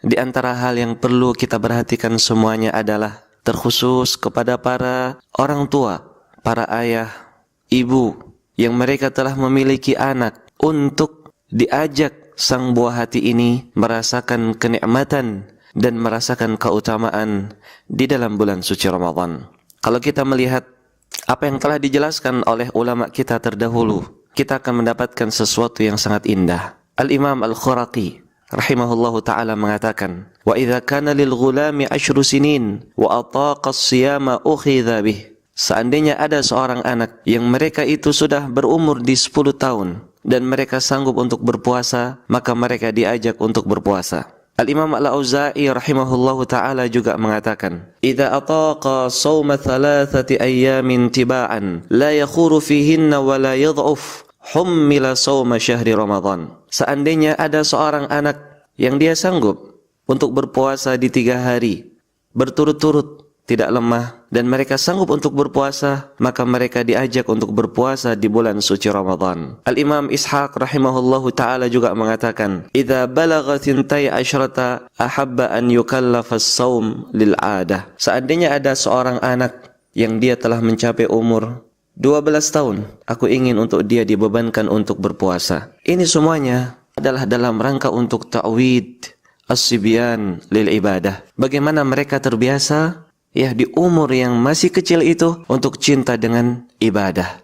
Di antara hal yang perlu kita perhatikan semuanya adalah terkhusus kepada para orang tua, para ayah, ibu yang mereka telah memiliki anak, untuk diajak sang buah hati ini merasakan kenikmatan dan merasakan keutamaan di dalam bulan suci Ramadan. Kalau kita melihat apa yang telah dijelaskan oleh ulama kita terdahulu, kita akan mendapatkan sesuatu yang sangat indah. Al-Imam Al-Khuraqi rahimahullahu ta'ala mengatakan, wa idza kana lil ghulami 10 sinin wa ataqa as-siyama ukhidha bih. Seandainya ada seorang anak yang mereka itu sudah berumur di 10 tahun dan mereka sanggup untuk berpuasa, maka mereka diajak untuk berpuasa. Al-Imam Al-Auza'i rahimahullahu ta'ala juga mengatakan, idza ataqa sawma 3 ayyamin tiba'an la yakhuru fihinna wa la yadh'uf hummila sawma syahri Ramadan. Seandainya ada seorang anak yang dia sanggup untuk berpuasa di 3 hari berturut-turut, tidak lemah, dan mereka sanggup untuk berpuasa, maka mereka diajak untuk berpuasa di bulan suci Ramadan. Al-Imam Ishaq rahimahullahu ta'ala juga mengatakan, idza balagha 12 ahabba an yukallafa as-sawm lil'adah. Seandainya ada seorang anak yang dia telah mencapai umur 12 tahun, aku ingin untuk dia dibebankan untuk berpuasa. Ini semuanya adalah dalam rangka untuk ta'wid as-sibyan lil ibadah. Bagaimana mereka terbiasa di umur yang masih kecil itu untuk cinta dengan ibadah.